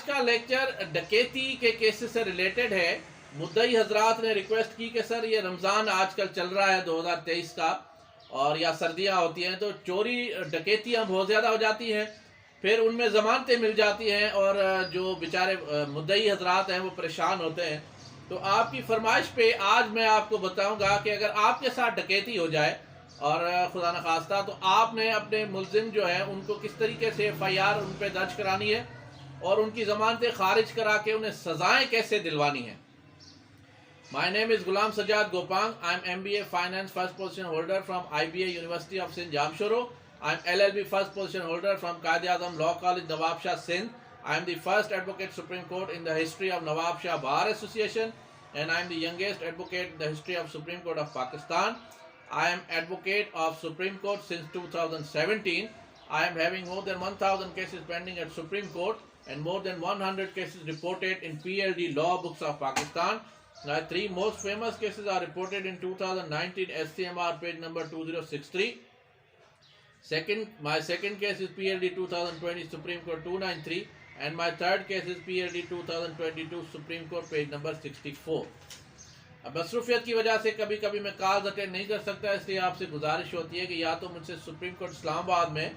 आज का लेक्चर डकैती के केसेस से रिलेटेड है। मुद्दई हजरात ने रिक्वेस्ट की कि सर ये रमज़ान आजकल चल रहा है 2023 का, और या सर्दियां होती हैं तो चोरी डकैतियां बहुत ज़्यादा हो जाती हैं, फिर उनमें ज़मानतें मिल जाती हैं और जो बेचारे मुद्दई हजरात हैं वो परेशान होते हैं। तो आपकी फरमाइश पे आज मैं आपको बताऊंगा कि अगर आपके साथ डकैती हो जाए और खुदा न खास्ता, तो आपने अपने मुलजिम जो है उनको किस तरीके से FIR उन पर दर्ज करानी है और उनकी ज़मानतें खारिज करा के उन्हें सज़ाएँ कैसे दिलवानी हैं। My name is Ghulam Sajjad Gopang. I am MBA Finance first position holder from IBA University of Sindh Jamshoro. I am LLB first position holder from Quaid-e-Azam Law College Nawab Shah Sindh. I am the first advocate Supreme Court in the history of Nawab Shah Bar Association, and I am the youngest advocate in the history of Supreme Court of Pakistan. I am advocate of Supreme Court since 2017. I am having more than 1000 cases pending at Supreme Court and more than 100 cases reported in PLD law books of Pakistan. My three most famous cases are reported in 2019 SCMR page number 2063. My second case is PLD 2020 Supreme Court 293, and my third case is PLD 2022 Supreme Court page number 64. अब मसरूफियत की वजह से कभी कभी मैं calls attend नहीं कर सकता, इसलिए आपसे गुजारिश होती है कि या तो मुझसे सुप्रीम कोर्ट इस्लामाबाद में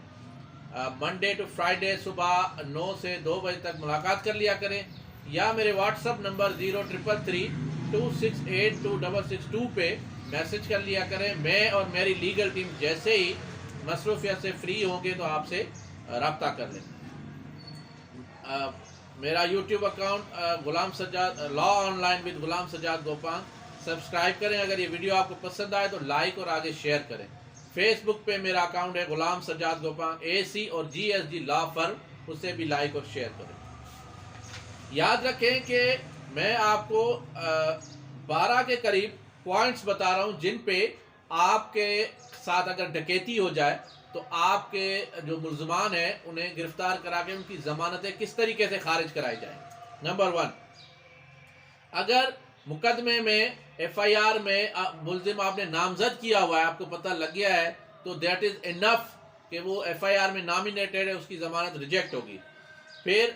मंडे टू फ्राइडे सुबह 9 से 2 बजे तक मुलाकात कर लिया करें, या मेरे व्हाट्सअप नंबर 033326826662 पे मैसेज कर लिया करें। मैं और मेरी लीगल टीम जैसे ही मसरूफियत से फ्री होंगे तो आपसे रब्ता कर लें। मेरा YouTube account Ghulam Sajjad law online with Ghulam Sajjad Gopang, subscribe करें। अगर ये वीडियो आपको पसंद आए तो लाइक और आगे शेयर करें। फेसबुक पे मेरा अकाउंट है गुलाम सज्जाद गोपांग AC और GSG लॉ फर्म, उससे भी लाइक और शेयर करें। याद रखें कि मैं आपको 12 के करीब पॉइंट्स बता रहा हूं जिन पे आपके साथ अगर डकैती हो जाए तो आपके जो मुल्ज़मान हैं उन्हें गिरफ्तार करा के उनकी ज़मानतें किस तरीके से खारिज कराई जाए। नंबर 1, अगर मुकदमे में FIR में मुल्ज़िम आपने नामजद किया हुआ है, आपको पता लग गया है, तो दैट इज़ इनफ कि वो FIR में नॉमिनेटेड है, उसकी ज़मानत रिजेक्ट होगी। फिर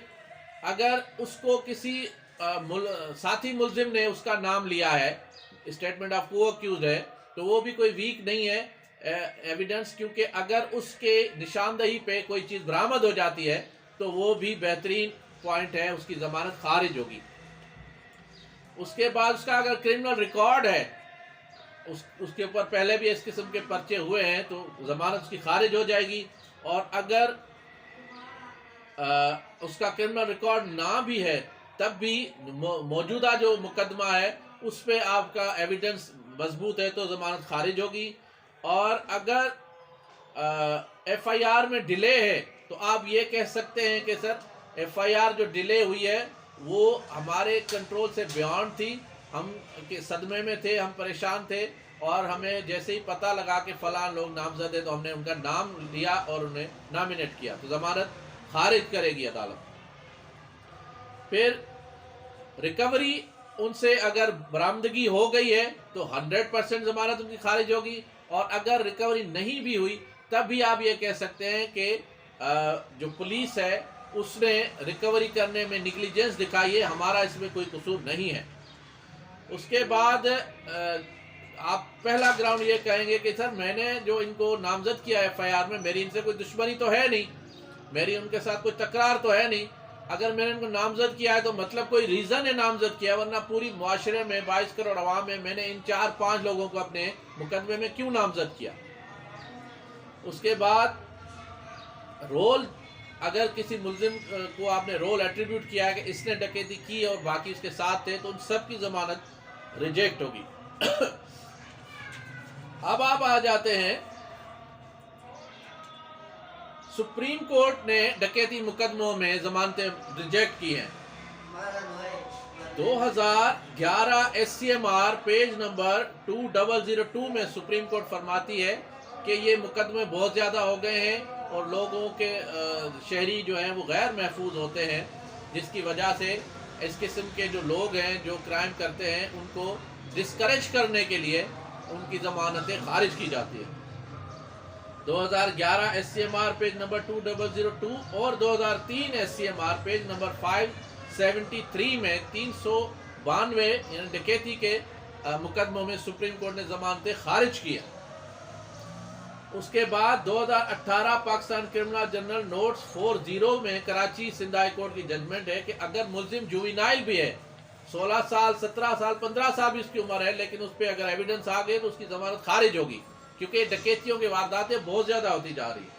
अगर उसको किसी साथी मुल्ज़िम ने उसका नाम लिया है, स्टेटमेंट ऑफ को अक्यूज है, तो वो भी कोई वीक नहीं है एविडेंस, क्योंकि अगर उसके निशानदही पे कोई चीज़ बरामद हो जाती है तो वो भी बेहतरीन पॉइंट है, उसकी ज़मानत खारिज होगी। उसके बाद उसका अगर क्रिमिनल रिकॉर्ड है, उसके ऊपर पहले भी इस किस्म के पर्चे हुए हैं, तो ज़मानत उसकी खारिज हो जाएगी। और अगर उसका क्रिमिनल रिकॉर्ड ना भी है तब भी मौजूदा जो मुकदमा है उस पर आपका एविडेंस मजबूत है तो ज़मानत खारिज होगी। और अगर FIR में डिले है तो आप ये कह सकते हैं कि सर FIR जो डिले हुई है वो हमारे कंट्रोल से बियॉन्ड थी, हम के सदमे में थे, हम परेशान थे, और हमें जैसे ही पता लगा कि फ़लाँ लोग नामजद है तो हमने उनका नाम लिया और उन्हें नॉमिनेट किया, तो ज़मानत खारिज करेगी अदालत। फिर रिकवरी उनसे अगर बरामदगी हो गई है तो 100% ज़मानत उनकी खारिज होगी, और अगर रिकवरी नहीं भी हुई तब भी आप ये कह सकते हैं कि जो पुलिस है उसने रिकवरी करने में निगलिजेंस दिखाई है, हमारा इसमें कोई कसूर नहीं है। उसके बाद आप पहला ग्राउंड ये कहेंगे कि सर मैंने जो इनको नामजद किया है FIR में, मेरी इनसे कोई दुश्मनी तो है नहीं, मेरी उनके साथ कोई तकरार तो है नहीं, अगर मैंने इनको नामजद किया है तो मतलब कोई रीज़न है नामजद किया, वरना पूरी मुआशरे में 22 करोड़ अवाम में मैंने इन 4-5 लोगों को अपने मुकदमे में क्यों नामजद किया। उसके बाद रोल, अगर किसी मुल्ज़िम को आपने रोल एट्रीब्यूट किया है कि इसने डकैती की और बाकी उसके साथ थे, तो उन सब की ज़मानत रिजेक्ट होगी। अब आप आ जाते हैं, सुप्रीम कोर्ट ने डकैती मुकदमों में ज़मानतें रिजेक्ट की हैं। 2011 SCMR पेज नंबर 2002 में सुप्रीम कोर्ट फरमाती है कि ये मुकदमे बहुत ज़्यादा हो गए हैं और लोगों के शहरी जो हैं वो गैर महफूज होते हैं, जिसकी वजह से इस किस्म के जो लोग हैं जो क्राइम करते हैं उनको डिस्करेज करने के लिए उनकी ज़मानतें खारिज की जाती हैं। 2011 SCMR पेज नंबर 2002 और 2003 SCMR पेज नंबर 573 में 392 यानी डकैती के मुकदमों में सुप्रीम कोर्ट ने जमानतें खारिज किया। उसके बाद 2018 पाकिस्तान क्रिमिनल जनरल नोट्स 40 में कराची सिंध हाई कोर्ट की जजमेंट है कि अगर मुल्जिम जुवेनाइल भी है, 16 साल 17 साल 15 साल भी उसकी उम्र है, लेकिन उस पर अगर एविडेंस आ गए तो उसकी जमानत खारिज होगी, क्योंकि डकैतियों की वारदातें बहुत ज़्यादा होती जा रही है।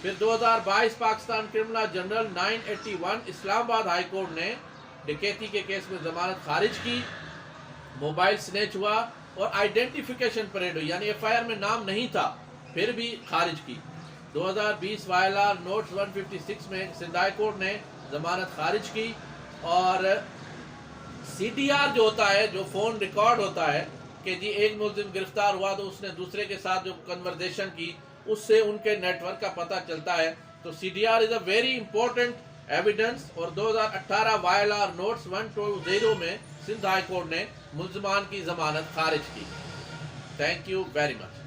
फिर 2022 Pakistan criminal general 981 Islamabad high court ने डकैती के केस में जमानत खारिज की। मोबाइल स्नैच हुआ और आइडेंटिफिकेशन परेड हुई, यानी FIR में नाम नहीं था, फिर भी खारिज की। 2020 वायला नोट्स 156 में सिंध हाई कोर्ट ने जमानत खारिज की। और CDR जो होता है, जो फ़ोन रिकॉर्ड होता है कि जी एक मुल्जिम गिरफ्तार हुआ तो उसने दूसरे के साथ जो कन्वर्जेशन की, उससे उनके नेटवर्क का पता चलता है। तो CDR is a very important evidence. और 2018 वायला नोट्स 120 में सिंध हाई कोर्ट ने मुल्जिमान की जमानत खारिज की। Thank you very much.